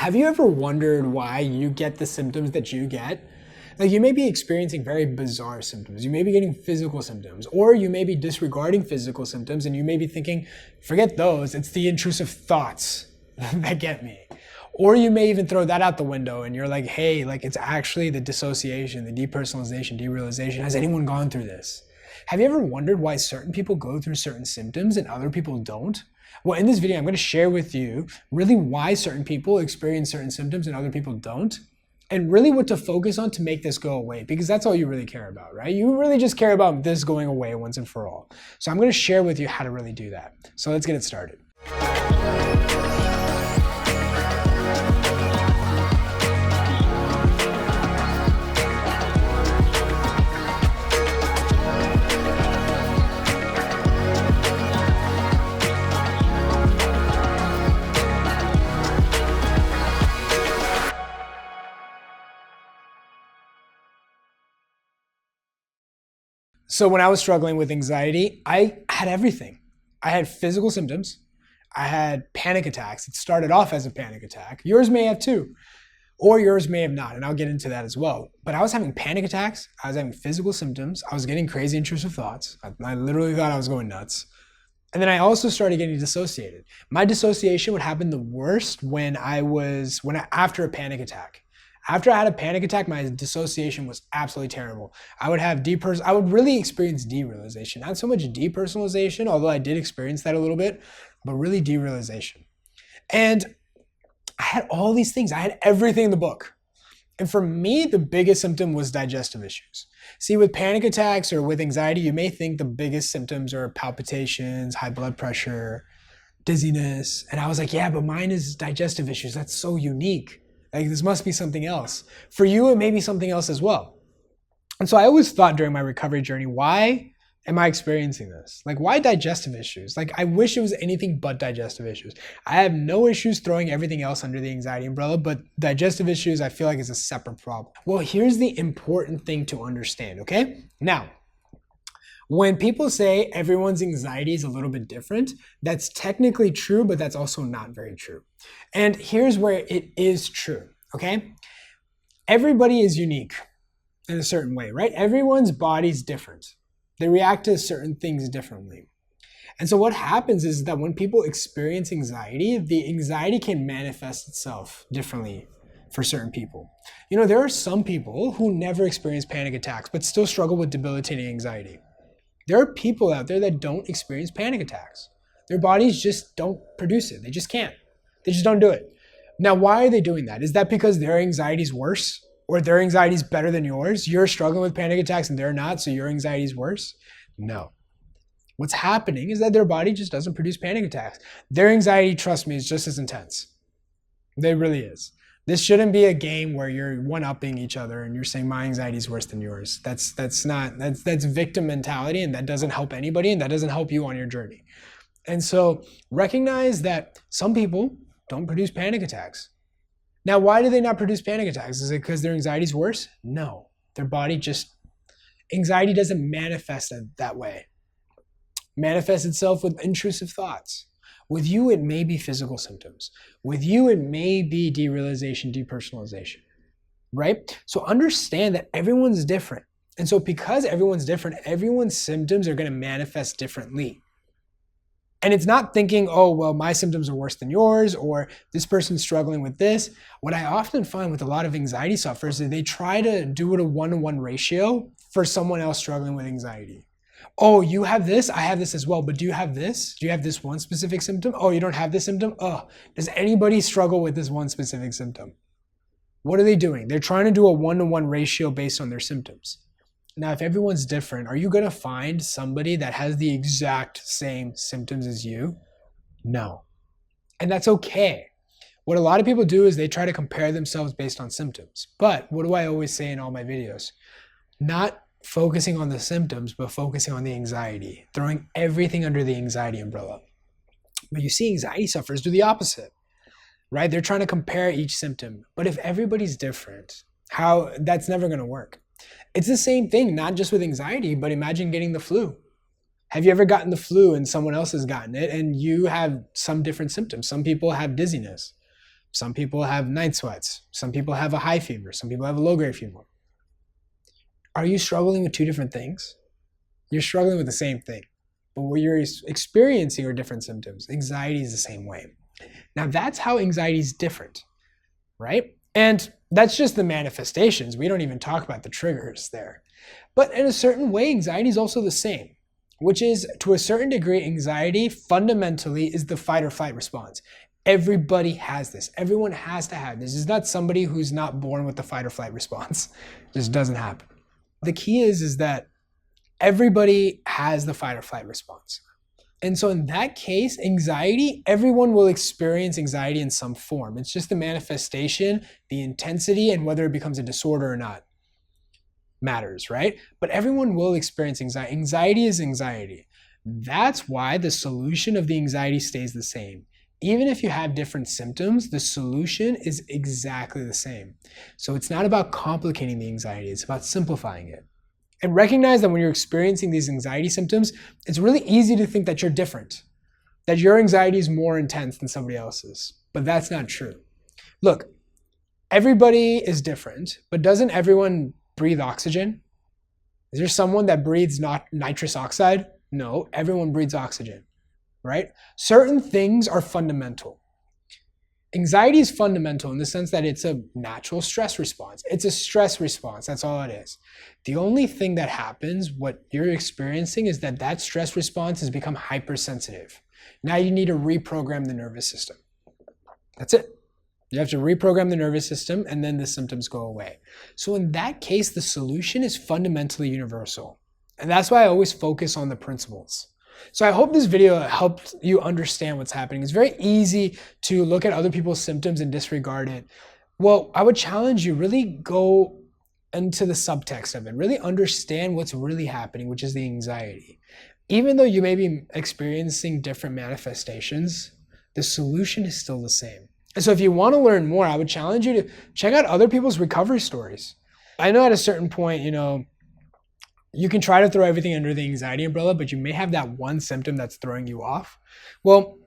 Have you ever wondered why you get the symptoms that you get? Like, you may be experiencing very bizarre symptoms. You may be getting physical symptoms, or you may be disregarding physical symptoms and you may be thinking, forget those, it's the intrusive thoughts that get me. Or you may even throw that out the window and you're like, hey, like it's actually the dissociation, the depersonalization, derealization. Has anyone gone through this? Have you ever wondered why certain people go through certain symptoms and other people don't? Well, in this video, I'm going to share with you really why certain people experience certain symptoms and other people don't, and really what to focus on to make this go away, because that's all you really care about, right? You really just care about this going away once and for all. So I'm going to share with you how to really do that. So let's get it started. So when I was struggling with anxiety, I had everything. I had physical symptoms. I had panic attacks. It started off as a panic attack. Yours may have too, or yours may have not, and I'll get into that as well. But I was having panic attacks. I was having physical symptoms. I was getting crazy intrusive thoughts. I literally thought I was going nuts. And then I also started getting dissociated. My dissociation would happen the worst after a panic attack. After I had a panic attack, my dissociation was absolutely terrible. I would really experience derealization. Not so much depersonalization, although I did experience that a little bit, but really derealization. And I had all these things. I had everything in the book. And for me, the biggest symptom was digestive issues. See, with panic attacks or with anxiety, you may think the biggest symptoms are palpitations, high blood pressure, dizziness. And I was like, yeah, but mine is digestive issues. That's so unique. Like, this must be something else. For you, it may be something else as well. And so I always thought during my recovery journey, why am I experiencing this? Like, why digestive issues? Like, I wish it was anything but digestive issues. I have no issues throwing everything else under the anxiety umbrella, but digestive issues, I feel like is a separate problem. Well, here's the important thing to understand, okay? Now, when people say everyone's anxiety is a little bit different, that's technically true, but that's also not very true. And here's where it is true, okay? Everybody is unique in a certain way, right? Everyone's body's different. They react to certain things differently. And so what happens is that when people experience anxiety, the anxiety can manifest itself differently for certain people. You know, there are some people who never experience panic attacks, but still struggle with debilitating anxiety. There are people out there that don't experience panic attacks. Their bodies just don't produce it. They just can't. They just don't do it. Now, why are they doing that? Is that because their anxiety is worse, or their anxiety is better than yours? You're struggling with panic attacks and they're not, so your anxiety is worse? No. What's happening is that their body just doesn't produce panic attacks. Their anxiety, trust me, is just as intense. It really is. This shouldn't be a game where you're one-upping each other and you're saying my anxiety is worse than yours. That's victim mentality, and that doesn't help anybody, and that doesn't help you on your journey. And so recognize that some people don't produce panic attacks. Now, why do they not produce panic attacks? Is it because their anxiety is worse? No. Their body anxiety doesn't manifest that way. It manifests itself with intrusive thoughts. With you, it may be physical symptoms. With you, it may be derealization, depersonalization, right? So understand that everyone's different. And so because everyone's different, everyone's symptoms are going to manifest differently. And it's not thinking, oh, well, my symptoms are worse than yours, or this person's struggling with this. What I often find with a lot of anxiety sufferers is they try to do it a 1-to-1 ratio for someone else struggling with anxiety. Oh, you have this, I have this as well, but do you have this? Do you have this one specific symptom? Oh, you don't have this symptom? Oh, does anybody struggle with this one specific symptom? What are they doing? They're trying to do a 1-to-1 ratio based on their symptoms. Now, if everyone's different, are you going to find somebody that has the exact same symptoms as you? No. And that's okay. What a lot of people do is they try to compare themselves based on symptoms. But what do I always say in all my videos? Not focusing on the symptoms, but focusing on the anxiety, throwing everything under the anxiety umbrella. But you see, anxiety sufferers do the opposite, right? They're trying to compare each symptom. But if everybody's different, that's never going to work. It's the same thing, not just with anxiety, but imagine getting the flu. Have you ever gotten the flu and someone else has gotten it and you have some different symptoms? Some people have dizziness. Some people have night sweats. Some people have a high fever. Some people have a low-grade fever. Are you struggling with two different things? You're struggling with the same thing, but what you're experiencing are different symptoms. Anxiety is the same way. Now that's how anxiety is different, right? And that's just the manifestations. We don't even talk about the triggers there. But in a certain way, anxiety is also the same, which is, to a certain degree, anxiety fundamentally is the fight or flight response. Everybody has this. Everyone has to have this. It's not somebody who's not born with the fight or flight response. It just doesn't happen. The key is that everybody has the fight or flight response. And so in that case, anxiety, everyone will experience anxiety in some form. It's just the manifestation, the intensity, and whether it becomes a disorder or not matters, right? But everyone will experience anxiety. Anxiety is anxiety. That's why the solution of the anxiety stays the same. Even if you have different symptoms, the solution is exactly the same. So it's not about complicating the anxiety, it's about simplifying it. And recognize that when you're experiencing these anxiety symptoms, it's really easy to think that you're different, that your anxiety is more intense than somebody else's. But that's not true. Look, everybody is different, but doesn't everyone breathe oxygen? Is there someone that breathes not nitrous oxide? No, everyone breathes oxygen, right? Certain things are fundamental. Anxiety is fundamental in the sense that it's a natural stress response. It's a stress response. That's all it is. The only thing that happens, what you're experiencing, is that that stress response has become hypersensitive. Now you need to reprogram the nervous system. That's it. You have to reprogram the nervous system and then the symptoms go away. So in that case, the solution is fundamentally universal. And that's why I always focus on the principles. So I hope this video helped you understand what's happening. It's very easy to look at other people's symptoms and disregard it. Well, I would challenge you, really go into the subtext of it, really understand what's really happening, which is the anxiety. Even though you may be experiencing different manifestations, the solution is still the same. And so if you want to learn more, I would challenge you to check out other people's recovery stories. I know at a certain point, you can try to throw everything under the anxiety umbrella, but you may have that one symptom that's throwing you off. Well,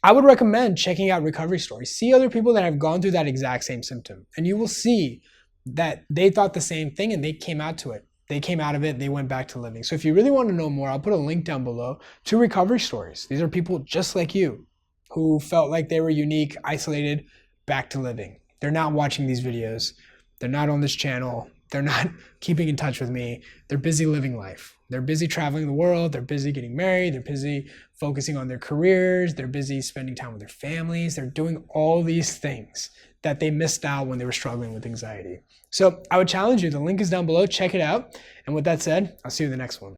I would recommend checking out recovery stories. See other people that have gone through that exact same symptom, and you will see that they thought the same thing and they came out to it. They came out of it, they went back to living. So if you really want to know more, I'll put a link down below to recovery stories. These are people just like you who felt like they were unique, isolated, back to living. They're not watching these videos. They're not on this channel. They're not keeping in touch with me. They're busy living life. They're busy traveling the world. They're busy getting married. They're busy focusing on their careers. They're busy spending time with their families. They're doing all these things that they missed out when they were struggling with anxiety. So I would challenge you. The link is down below. Check it out. And with that said, I'll see you in the next one.